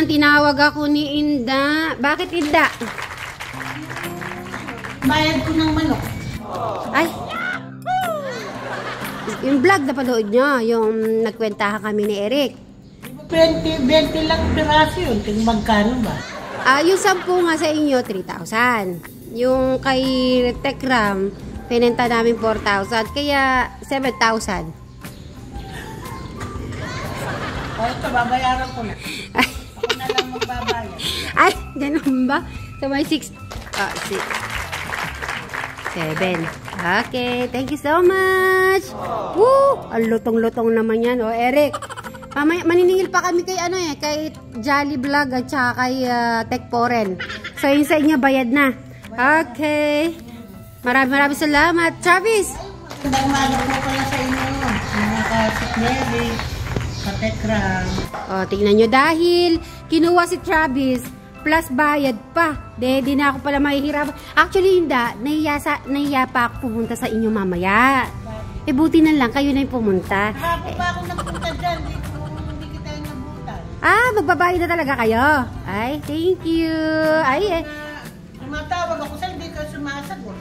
Ayan, tinawag ako ni Inda. Bakit Inda? Bayad ko ng manok. Ay! Yung vlog na panood nyo, yung nagkwentahan kami ni Eric. 20 lang piraso yun. Kung magkano ba? Yung 10 nga sa inyo, 3,000. Yung kay Tekram, pinenta namin 4,000. Kaya 7,000. O ito, babayaran ko na. Ako na lang magbabayad. Ay, ganun ba? So may 6. 7. Okay, thank you so much. Woo! Ang lutong-lutong naman yan. O, Eric. Mamaya, maniningil pa kami kay kay Jolly Vlog at saka kay Tekporen. So, yun sa inyo, bayad na. Okay. Maraming salamat. Travis! Magandang umaga po pala sa inyo. Mga ka-Sikleri, ka-Tekram. O, tingnan nyo. Dahil kinuha si Travis, plus bayad pa. Di na ako pala mahihirap. Actually, hindi. Nahiya pa ako pumunta sa inyo mamaya. Buti na lang, kayo na yung pumunta. Hapon pa ako nagpunta dyan. Hindi kita yung nabutan. Magbabayad na talaga kayo. Ay, thank you. Ay, Tumatawag ako sa'yo, hindi ka sumasagot.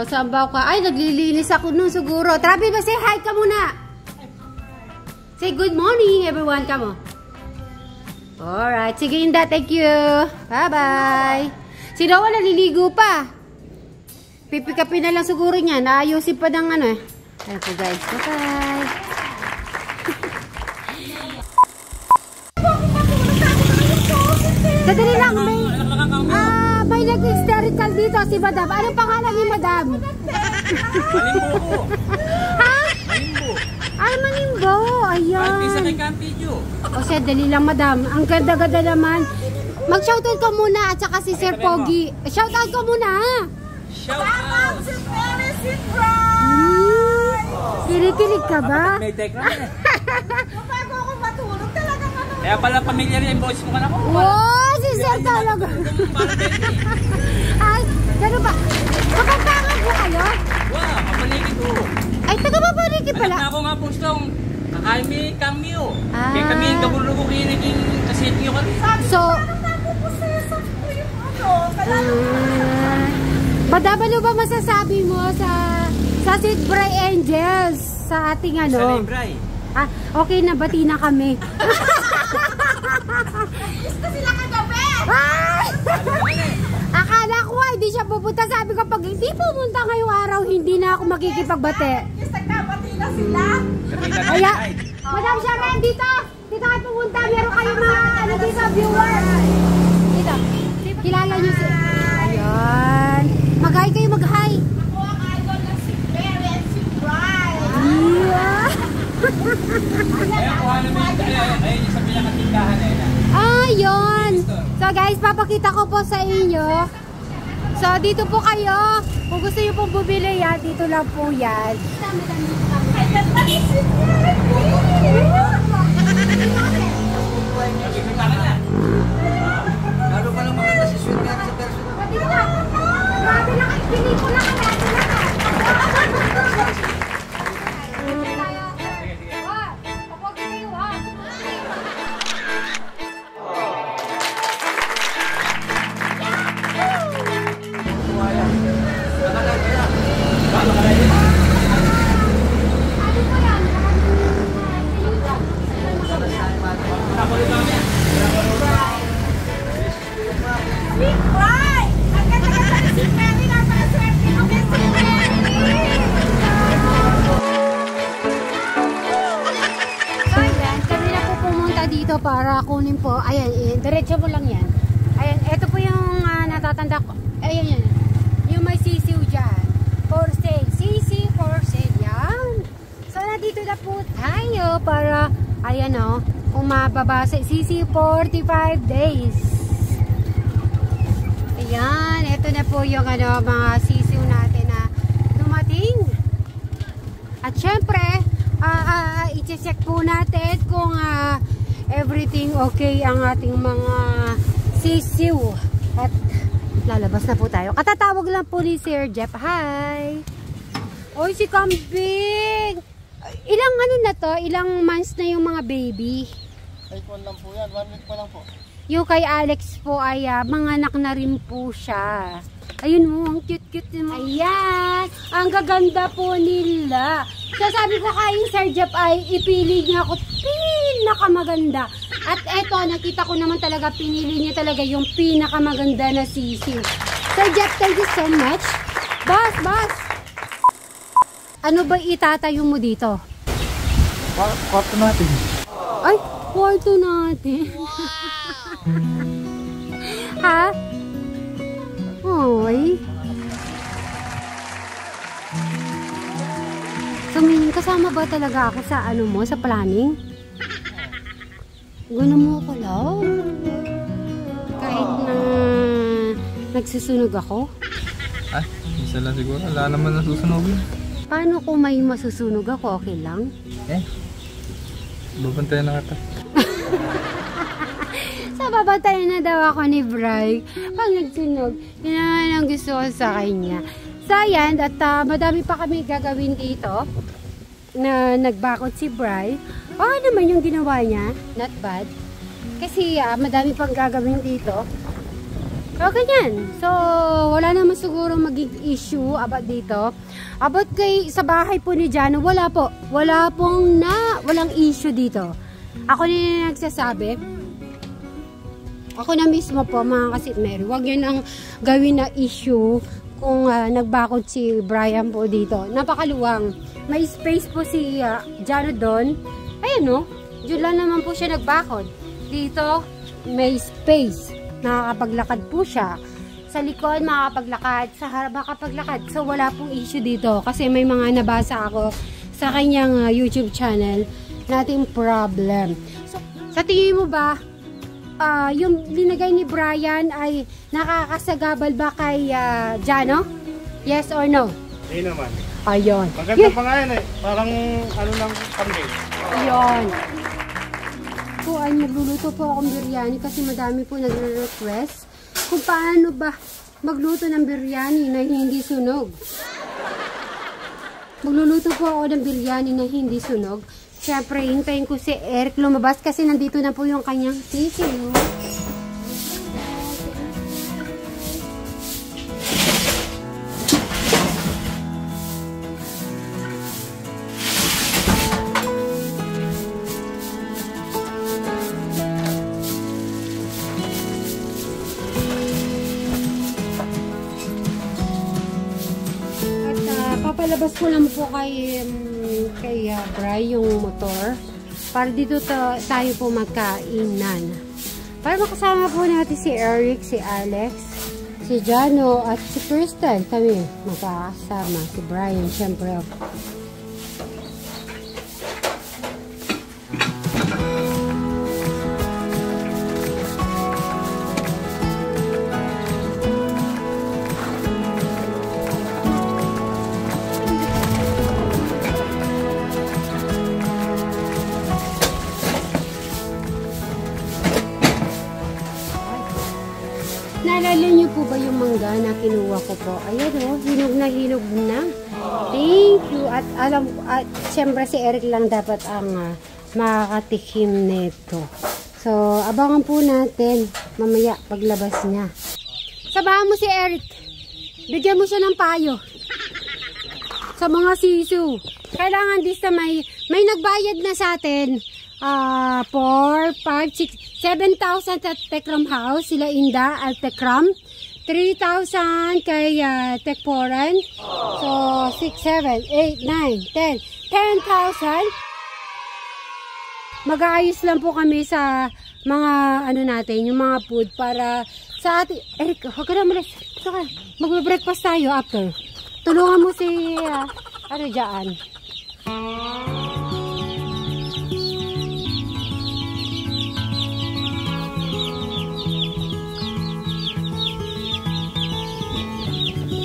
saan ba ka? Ay, naglilinis ako nun siguro. Travis, say hi ka muna. Say good morning, everyone. Come on. Alright. Sige, Inda. Thank you. Bye-bye. Si Noah naliligo pa. Pipikapin na lang siguro niya. Naayusin pa ng Ayan po, guys. Bye-bye. Sadali lang. May nag-hysterical dito si Madam. Anong pangalan ni Madam? Manimbo. Ha? Manimbo. Manimbo. Ayan. Bisa kay Campillo. O siya, dali lang, Madam. Ang ganda-ganda naman. Mag-shoutout ka muna at saka si Sir Pogi. Shoutout ka muna. Shout out. Kinikilig ka ba? May Tekram eh. Bago ako matulog talaga Kaya pala pamilya rin yung boys mo ka na ko. Wow, si Sir talaga. Ay, gano'n ba? Kapagkangan po kayo? Wow, kapaligid ko. Ay, taga-papaligid pala. Alam na ako nga po siyang kakain mi kangmiyo. Ah. Kaya kami yung kabulugo kiniging kasityo ka rin. So, Madam, ano ba masasabi mo sa Sidbray Angels sa ating Sa Libray. Okay na, bati na kami. Gusto sila kagabi! Ay! Akala ko hindi siya pupunta. Sabi ko, pag hindi pumunta ngayong araw, hindi na ako makikipagbate. Yes, nagbabati na sila. Kaya, Madam Sharon, dito kayo pumunta. Meron kayong mga dito, viewers. Dito. Kilala niyo si... Ayan. Mag-hi kayo, mag-hi. Ako ang idol na si Mary and si Brian. Yeah. Kaya kuha namin ayun yung sa pinakatindahan na yun. Ayun. So guys, papakita ko po sa inyo. So dito po kayo. Kung gusto niyo pong bumili yan, dito lang po yan. Nakikita ka na. Lalo pa lang maganda si Sweet Mary sa personal. Grabe na kayo, pelikula ka natin para kunin po. Ayan, diretso mo lang yan. Ayan, ito po yung natatanda ko. Ayan, yan. Yung may sisiw dyan. For sale. Sisiw for sale. Yan. So, nandito na po tayo para, ayan o, kung mababasa. Sisiw 45 days. Ayan, ito na po yung mga sisiw natin na dumating. At syempre, i-check po natin kung everything okay ang ating mga sisiw. At lalabas na po tayo. Katatawag lang po ni Sir Jeff. Hi! Oy, si Kambing! Ilang na to? Ilang months na yung mga baby? 8 lang po yan. 1 week pa lang po. Yung kay Alex po ay manganak na rin po siya. Ayun mo, ang cute-cute mo. Ayan, ang gaganda po nila. So sabi ko kay Sir Jeff ay ipili niya ako pinakamaganda. At eto, nakita ko naman talaga, pinili niya talaga yung pinakamaganda na sisiw. Sir Jeff, thank you so much. Boss! Ano ba itatayo mo dito? Kwarto natin. Ay, kwarto natin. Ha? Oy. So, kasama ba talaga ako sa ano mo, sa planning? Gano'n mo ko lang. Kahit na nagsusunog ako. Ay, isa lang siguro. Wala naman nasusunogin. Paano kung may masusunog ako? Okay lang? Babantayan na kita. Babantayan na daw ako ni Bri pag nagsunog. Yun naman ang gusto ko sa kanya. So ayan, at madami pa kami gagawin dito na nagbakot si Bri. Naman yung ginawa niya, not bad. Kasi madami pang gagawin dito. O ganyan. So wala naman siguro maging issue about dito. About sa bahay po ni Jano, wala po. Walang issue dito. Ako na nagsasabi. Ako na mismo po mga kasitmeri, huwag yun ang gawin na issue kung nagbakod si Brian po dito. Napakaluwang. May space po si Jano doon. Ayan no, dyan lang naman po siya nagbakod. Dito, may space. Nakakapaglakad po siya. Sa likod, makakapaglakad. Sa harap, makakapaglakad. So, wala pong issue dito. Kasi may mga nabasa ako sa kanyang YouTube channel nating problem. So, sa tingin mo ba, yung linagay ni Brian ay nakakasagabal ba kay Jano? Yes or no? Hindi naman. Ayun. Maganda pa nga yan eh. Parang ano lang kami. Ayun. Po ay magluluto po akong biryani kasi madami po nagre-request kung paano ba magluto ng biryani na hindi sunog. Magluluto po ako ng biryani na hindi sunog. Siyempre, hintayin ko si Eric lumabas kasi nandito na po yung kanyang sisiw. At papalabas ko lang po kay Bri yung motor para dito tayo po magkainan. Para makasama po natin si Eric, si Alex, si Jano at si Kristen. Kami magkakasama. Si Brian, syempre. Naalala niyo po ba yung mangga na kinuha ko po? Ayan o, hinog na. Thank you. At syempre si Eric lang dapat ang makakatikim nito. So, abangan po natin mamaya paglabas niya. Sabahan mo si Eric. Bigyan mo siya ng payo. Sa mga sisu. Kailangan may nagbayad na sa atin. 4, 5, 6, 7,000 at Tekram House, sila Inda at Tekram. 3,000 kay Tekporan. So, 6, 7, 8, 9, 10. 10,000. Mag-aayos lang po kami sa mga ano natin, yung mga food para sa ating... Eric, huwag ka na malas. Mag-breakfast tayo after. Tulungan mo si... ano dyan?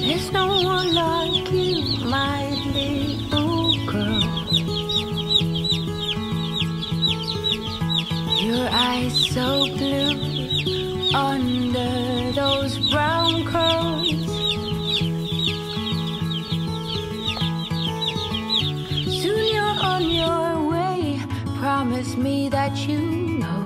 There's no one like you, my little girl. Your eyes so blue under those brown curls. Soon you're on your way. Promise me that you know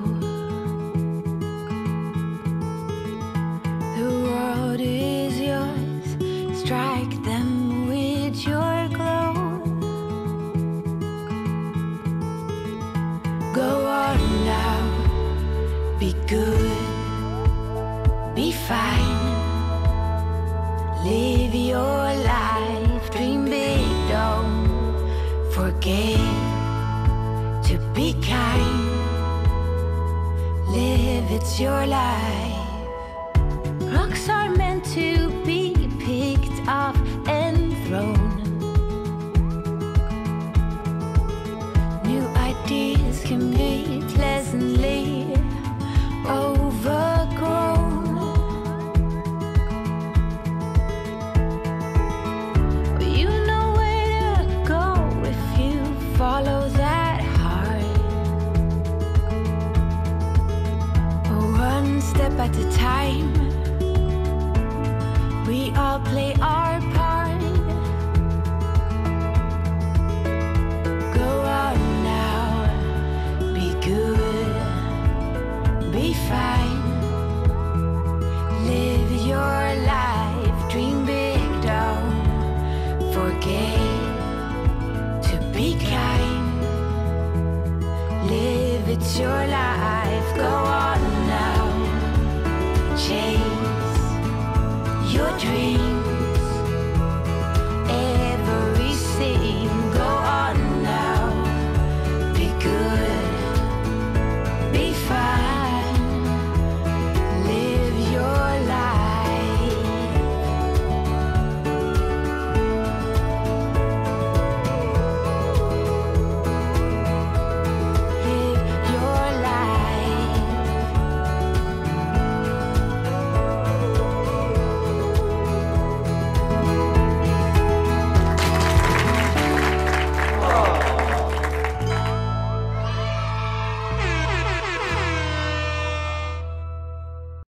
good, be fine. Live your life, dream big, don't forget to be kind. Live, it's your life. Rocks are meant to be picked up and thrown. New ideas can be pleasantly overgrown. But you know where to go if you follow that heart. One step at a time, we all play our part. Go on now, be good, be fine. Live your life, dream big, don't forget to be kind. Live, it's your life.